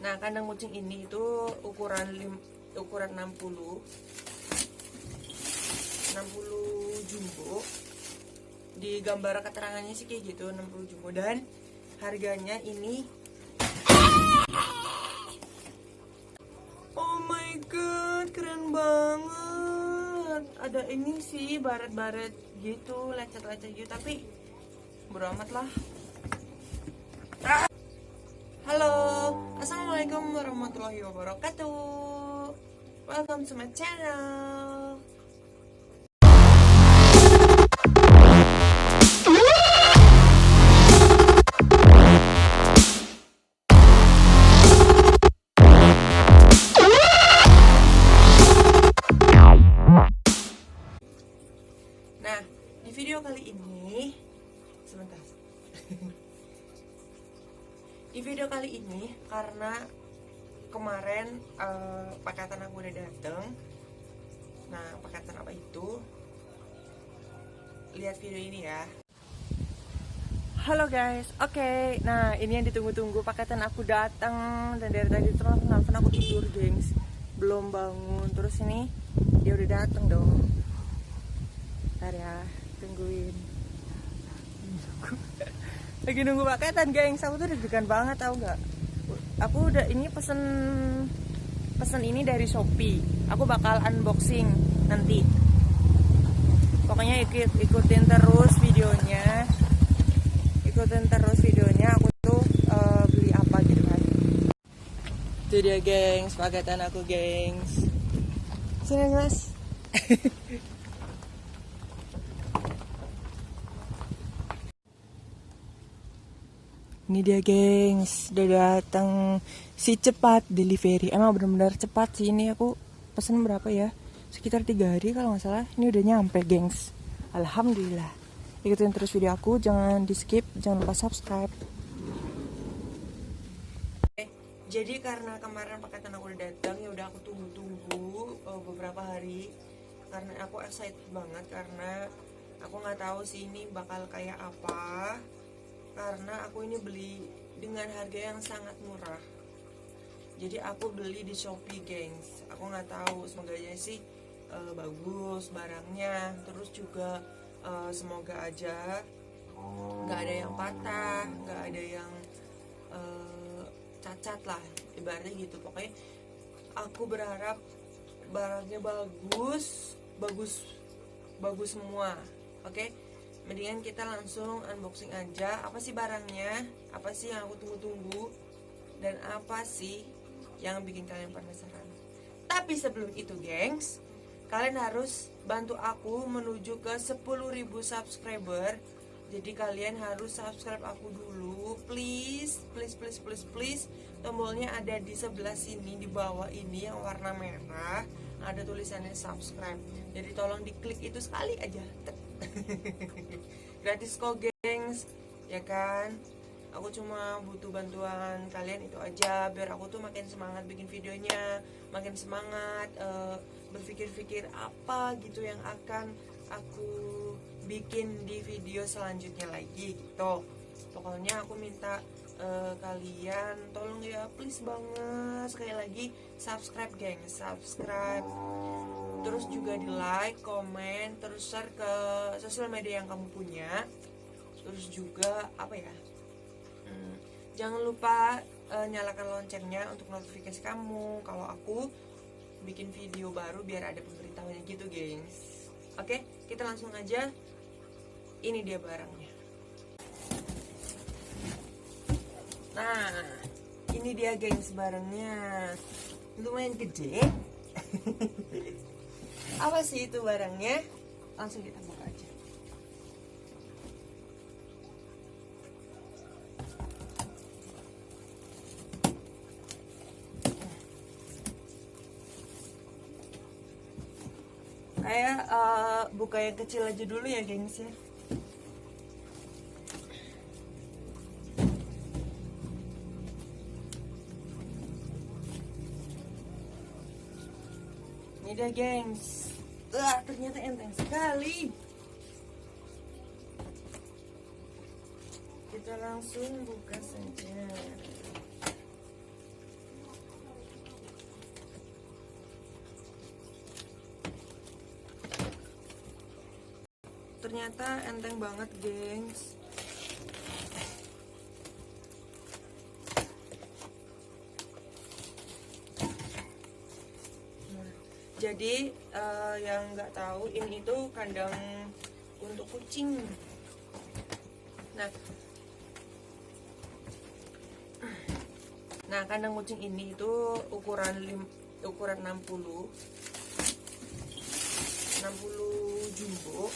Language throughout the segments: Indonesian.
Nah, kandang kucing ini itu ukuran 60 jumbo. Di gambar keterangannya sih kayak gitu, 60 jumbo, dan harganya ini, oh my god, keren banget. Ada ini sih baret-baret gitu, lecet-lecet gitu, tapi bodo amat lah. Halo, assalamualaikum warahmatullahi wabarakatuh. Welcome to my channel. Nah, di video kali ini, sebentar. Di video kali ini, karena kemarin pakatan aku udah dateng. Nah, pakatan apa itu? Lihat video ini ya. Halo guys, oke. Nah, ini yang ditunggu-tunggu, pakatan aku datang. Dan dari tadi tuh nelfon aku tidur, gengs. Belum bangun. Terus ini dia udah datang dong. Ntar ya, tungguin. Lagi nunggu paketan, gengs. Aku tuh deg-degan banget, tau gak? Aku udah ini pesen ini dari Shopee. Aku bakal unboxing nanti. Pokoknya ikutin terus videonya. Aku tuh beli apa gitu kan. Itu dia, gengs, paketan aku, gengs. Sini, Mas. Ini dia, gengs, udah datang si cepat delivery. Emang benar-benar cepat sih ini. Aku pesen berapa ya? Sekitar 3 hari kalau nggak salah. Ini udah nyampe, gengs. Alhamdulillah. Ikutin terus video aku, jangan di skip, jangan lupa subscribe. Jadi karena kemarin paketan aku udah datang, ya udah aku tunggu beberapa hari. Karena aku excited banget, karena aku nggak tahu sih ini bakal kayak apa. Karena aku ini beli dengan harga yang sangat murah. Jadi aku beli di Shopee, gengs. Aku nggak tahu, semoga aja sih bagus barangnya. Terus juga semoga aja nggak ada yang patah, nggak ada yang cacat lah, ibaratnya gitu. Pokoknya aku berharap barangnya bagus semua. Oke? Mendingan kita langsung unboxing aja. Apa sih barangnya? Apa sih yang aku tunggu-tunggu? Dan apa sih yang bikin kalian penasaran? Tapi sebelum itu, gengs, kalian harus bantu aku menuju ke 10.000 subscriber. Jadi kalian harus subscribe aku dulu, please. Tombolnya ada di sebelah sini, di bawah ini yang warna merah, ada tulisannya subscribe. Jadi tolong diklik itu sekali aja. Gratis kok, gengs, ya kan? Aku cuma butuh bantuan kalian itu aja, biar aku tuh makin semangat bikin videonya, makin semangat berpikir-pikir apa gitu yang akan aku bikin di video selanjutnya lagi gitu. Pokoknya aku minta kalian tolong ya, please banget, sekali lagi subscribe, gengs, subscribe. Terus juga di like, komen, terus share ke sosial media yang kamu punya. Terus juga apa ya, jangan lupa nyalakan loncengnya untuk notifikasi kamu kalau aku bikin video baru, biar ada pemberitahuannya gitu, gengs. Oke, kita langsung aja. Ini dia barangnya. Nah, ini dia, gengs, barangnya. Lumayan gede. Apa sih itu barangnya? Langsung kita buka aja. Kayak buka yang kecil aja dulu ya, gengs ya. Ini dia, gengs. Ternyata enteng sekali. Kita langsung buka saja. ternyata enteng banget, gengs. Nah, jadi yang nggak tahu, ini tuh kandang untuk kucing. Nah, kandang kucing ini itu ukuran 60 jumbo.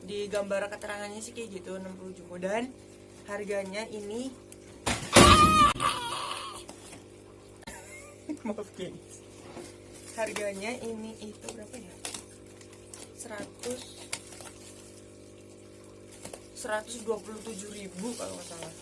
Di gambar keterangannya sih kayak gitu, 60 jumbo, dan harganya ini maaf guys. Harganya ini itu berapa ya? 127.000 kalau nggak salah.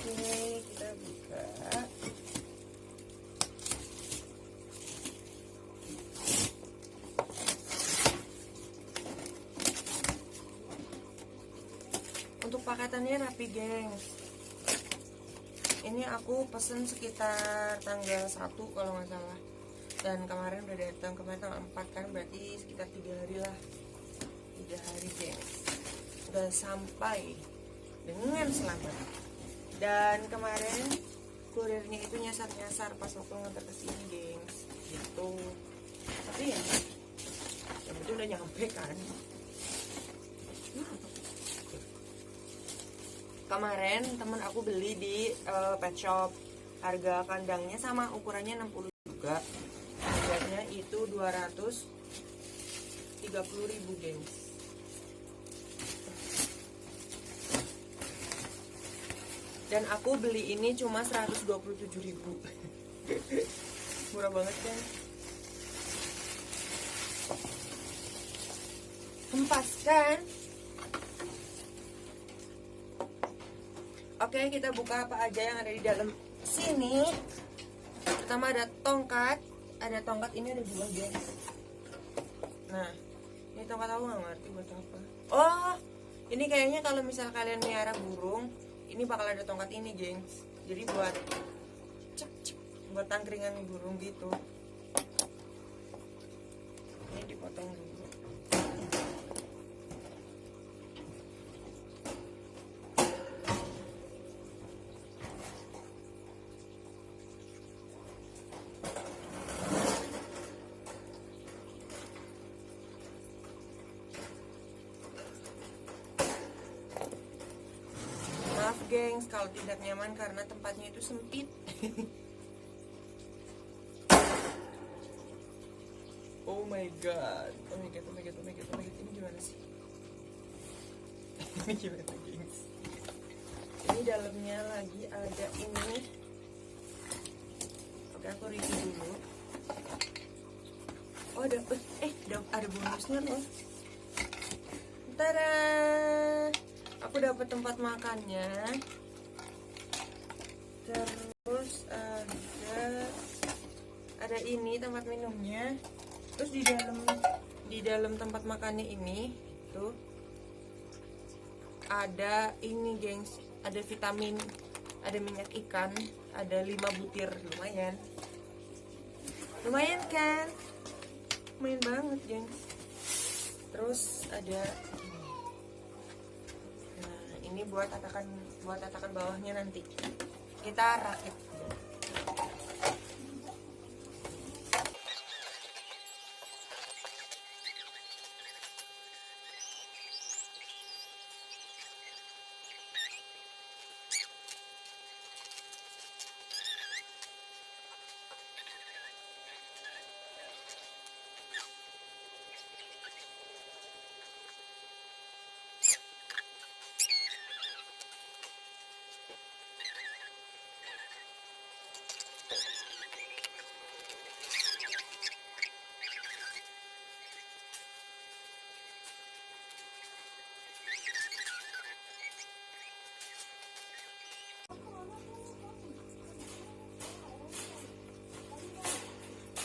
Oke, kita buka. Untuk paketannya rapi, gengs. Ini aku pesen sekitar tanggal 1 kalau nggak salah. Dan kemarin udah datang, kemarin tanggal 4 kan, berarti sekitar 3 hari lah. 3 hari, gengs. Udah sampai dengan selamat. Dan kemarin kurirnya itu nyasar-nyasar pas waktu ngantar ke sini, gengs. Gitu. Tapi ya, yang itu udah nyampe kan. Kemarin temen aku beli di pet shop. Harga kandangnya sama, ukurannya 60 juga. Harganya itu 230.000, gengs. Dan aku beli ini cuma 127.000. Murah banget kan? Hempas kan? Oke, kita buka apa aja yang ada di dalam sini. Pertama ada tongkat. Ada tongkat, ini ada 2, guys. Nah, ini tongkat aku nggak ngerti buat apa. Oh, ini kayaknya kalau misal kalian miara burung, ini bakal ada tongkat ini, gengs. Jadi buat buat tangkringan burung gitu. Ini dipotong dulu. Maaf, gengs, kalau tidak nyaman karena tempatnya itu sempit. Oh my god. Oh my god. Ini gimana sih? Ini gimana, gengs? Ini dalamnya lagi ada ini. Oke, aku review dulu. Oh, ada bonusnya loh. Tada! Aku dapat tempat makannya. Terus ada ini tempat minumnya. Terus di dalam tempat makannya ini tuh ada ini, gengs, ada vitamin, ada minyak ikan, ada 5 butir. Lumayan kan? Lumayan banget, gengs. Terus ada ini buat tatakan bawahnya nanti. Kita rakit.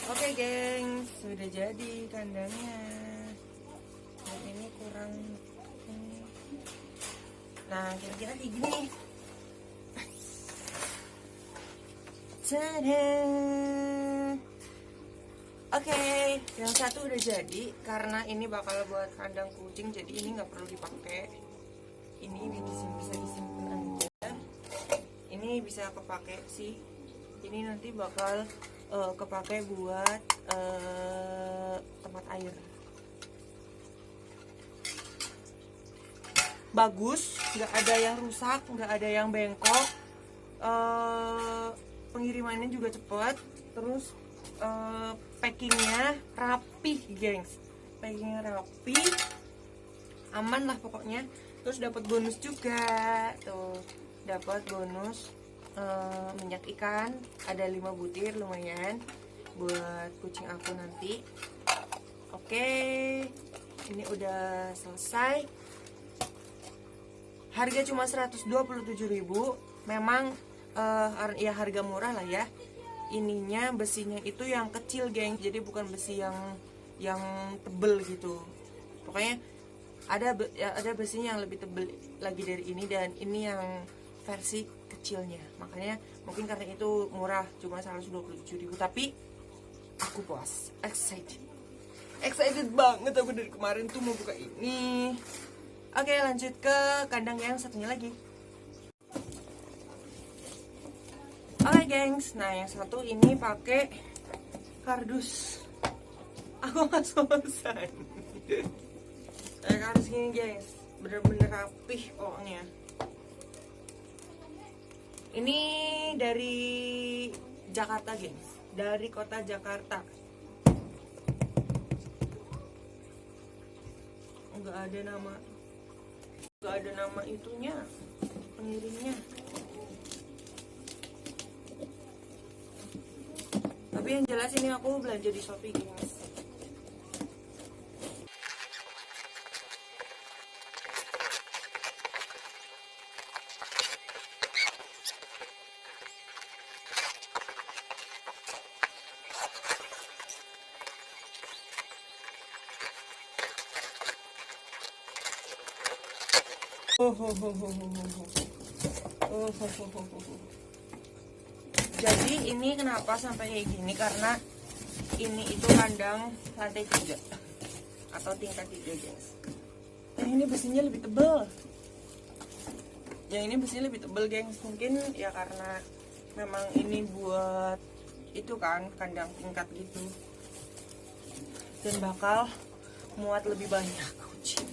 Oke, gengs, sudah jadi kandangnya. Dan ini kurang ini. Nah, kira-kira kayak gini. Tada! Oke, yang satu udah jadi. Karena ini bakal buat kandang kucing, jadi ini nggak perlu dipakai. Ini bisa disimpan aja. Ini bisa kepake sih. Ini nanti bakal kepake buat tempat air. Bagus, nggak ada yang rusak, nggak ada yang bengkok. Pengirimannya juga cepat. Terus packingnya rapi, gengs. Packingnya rapi, aman lah pokoknya. Terus dapat bonus juga, tuh dapat bonus minyak ikan, ada 5 butir, lumayan buat kucing aku nanti. Oke, ini udah selesai. Harga cuma 127.000. Memang ya harga murah lah ya. Ininya besinya itu yang kecil, geng, jadi bukan besi yang tebel gitu. Pokoknya ada besinya yang lebih tebel lagi dari ini, dan ini yang versi kecilnya. Makanya mungkin karena itu murah, cuma 127.000. Tapi aku puas, excited banget aku dari kemarin tuh mau buka ini. Oke, lanjut ke kandang yang satunya lagi. Oke, gengs, nah yang satu ini pakai kardus. Aku nggak selesai. Kayak kardus gini, guys, bener-bener rapih pokoknya. Ini dari Jakarta, gengs, dari kota Jakarta. Nggak ada nama itunya, pengirimnya. Tapi yang jelas ini aku belanja di Shopee, guys. Jadi ini kenapa sampai kayak gini, karena ini itu kandang lantai 3 atau tingkat 3, guys. Ini besinya lebih tebal. Yang ini besinya lebih tebal, gengs. Mungkin ya karena memang ini buat itu kan kandang tingkat gitu, dan bakal muat lebih banyak kucing.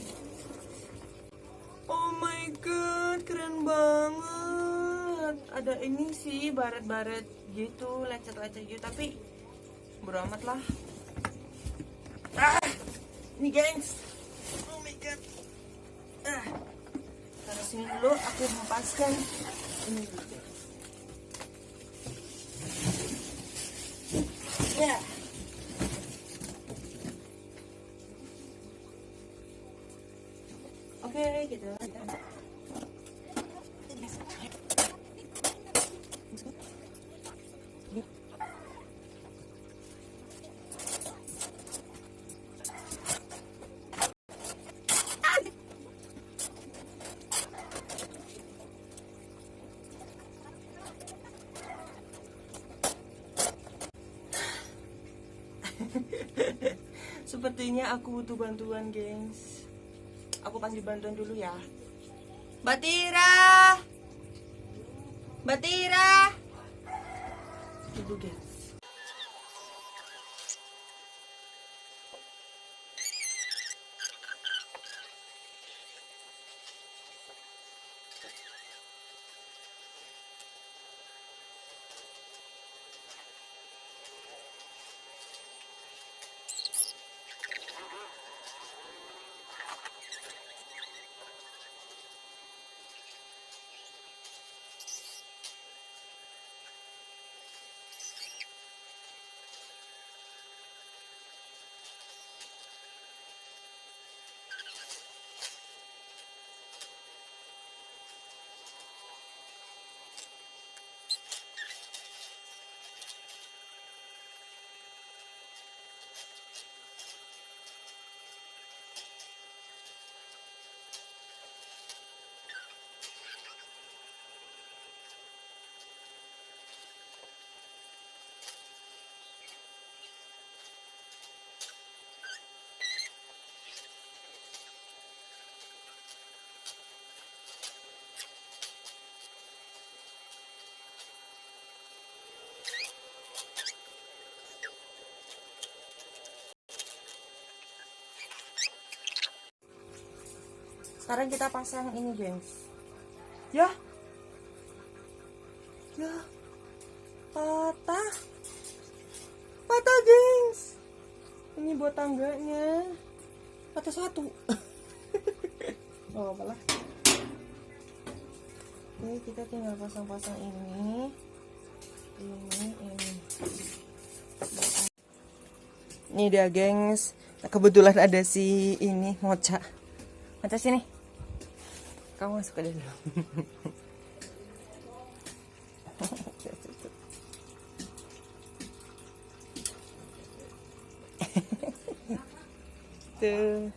Oh my god, keren banget. Ada ini sih baret-baret gitu, lecet-lecet gitu, tapi bodo amat lah. Ini, gengs. Oh my god. Taruh sini dulu, aku hempaskan ini dulu, gengs. Ya. Oke, gitu. Sepertinya aku butuh bantuan, gengs. Aku panggil bantuan dulu ya. Mbak Tira. Mbak Tira. Tunggu, gengs. Sekarang kita pasang ini, gengs. Ya, patah, gengs. Ini buat tangganya, patah satu. Oh, apalah. Oke, kita tinggal pasang-pasang ini. Ini dia, gengs. Nah, kebetulan ada si ini Mocha. Mocha sini. Kamu masuk aja dulu. Tuh.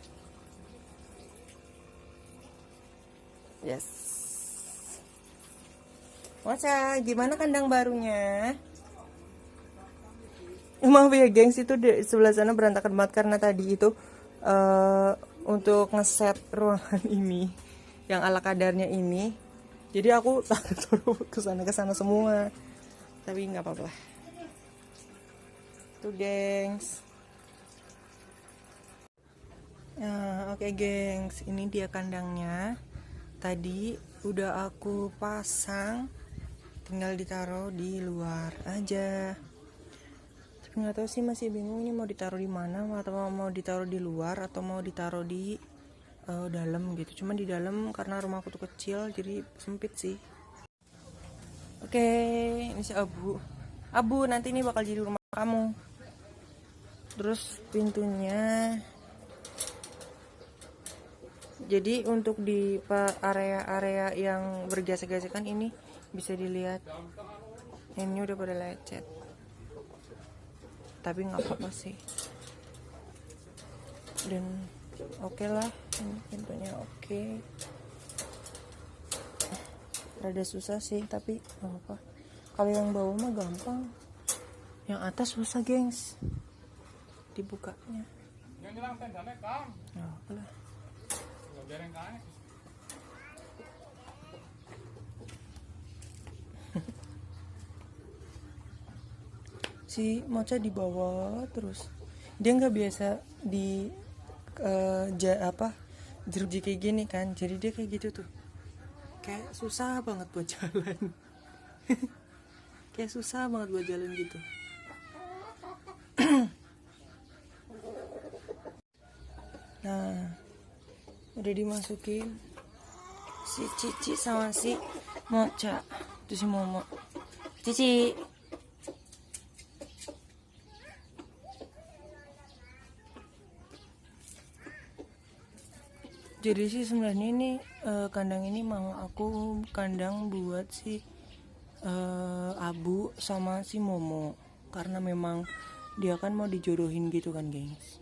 Yes. Mocha, gimana kandang barunya? Maaf ya, gengs, itu di sebelah sana berantakan banget karena tadi itu untuk ngeset ruangan ini yang ala kadarnya ini. Jadi aku taruh ke sana semua. Tapi nggak apa-apa. Tuh, gengs. Nah, oke, gengs, ini dia kandangnya. Tadi udah aku pasang, tinggal ditaruh di luar aja. Tapi nggak tahu sih, masih bingung ini mau ditaruh di mana, atau mau ditaruh di luar atau mau ditaruh di dalam gitu. Cuman di dalam karena rumahku tuh kecil jadi sempit sih. Oke, ini si Abu nanti ini bakal jadi rumah kamu. Terus pintunya, jadi untuk di area-area yang bergesek-gesekan ini bisa dilihat ini udah pada lecet, tapi nggak apa-apa sih. Dan oke lah, ini pintunya oke. Rada susah sih tapi nggak apa-apa. Kalau yang bawah mah gampang, yang atas susah, gengs, dibukanya. Nah, apalah. Si Mocha di bawah terus, dia nggak biasa di jeruji kayak gini kan, jadi dia kayak gitu tuh, kayak susah banget buat jalan. Kayak susah banget buat jalan gitu. Nah, udah dimasukin si Cici sama si Mocha. Itu si Momo. Cici. Jadi sih sebenarnya ini kandang ini mau aku kandang buat si Abu sama si Momo, karena memang dia kan mau dijodohin gitu kan, gengs.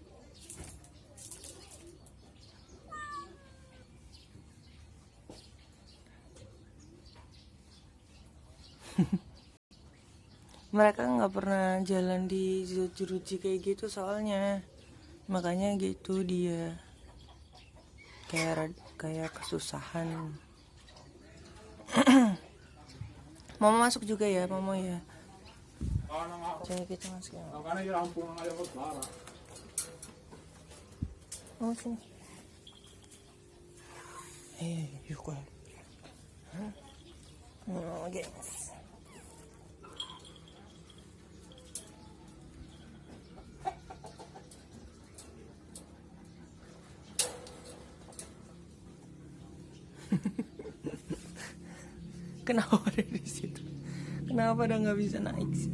Mereka nggak pernah jalan di jeruji kayak gitu soalnya, makanya gitu dia kayak kesusahan. Mama masuk juga ya, Mama ya. Jadi kita masuk ya. Oh sini. Yuk kan. Oh, gengs. Kenapa ada di situ? Kenapa ada nggak bisa naik sih?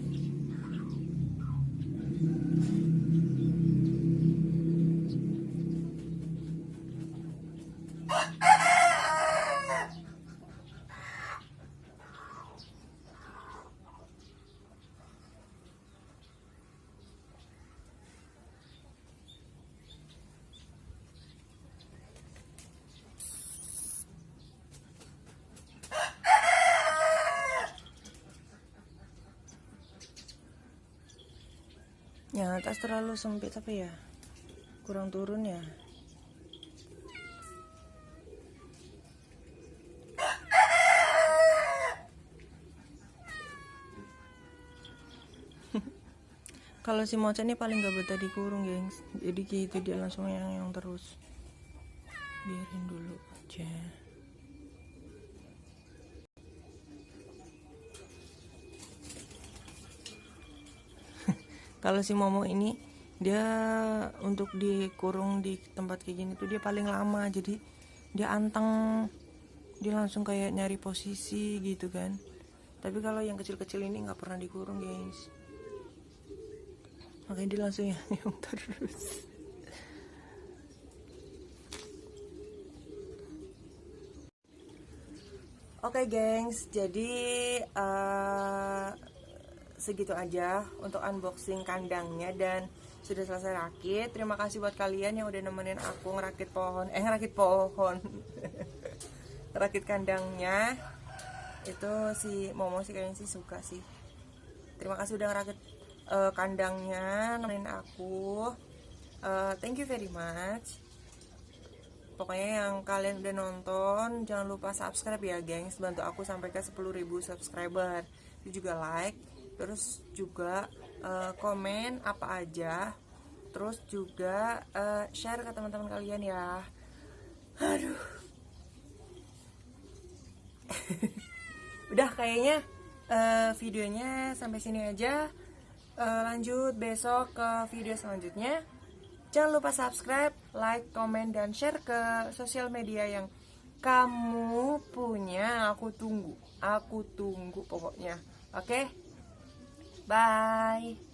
Yang atas terlalu sempit apa ya? Kurang turun ya? Kalau si Mocha ini paling gak betah dikurung, gengs. Jadi gitu dia langsung yang terus. biarin dulu aja. Kalau si Momo ini dia untuk dikurung di tempat kayak gini tuh dia paling lama, jadi dia anteng, dia langsung kayak nyari posisi gitu kan. Tapi kalau yang kecil-kecil ini nggak pernah dikurung guys, makanya dia langsung yang terus. Oke gengs, jadi segitu aja untuk unboxing kandangnya dan sudah selesai rakit. Terima kasih buat kalian yang udah nemenin aku ngerakit pohon, rakit kandangnya. Itu si Momo sih kayaknya sih suka sih. Terima kasih udah ngerakit kandangnya, nemenin aku. Thank you very much. Pokoknya yang kalian udah nonton, jangan lupa subscribe ya gengs, bantu aku sampai ke 10.000 subscriber. Itu juga like, terus juga komen apa aja, terus juga share ke teman-teman kalian ya. Aduh. Udah kayaknya videonya sampai sini aja. Lanjut besok ke video selanjutnya. Jangan lupa subscribe, like, komen, dan share ke sosial media yang kamu punya. Aku tunggu pokoknya. Oke? Bye.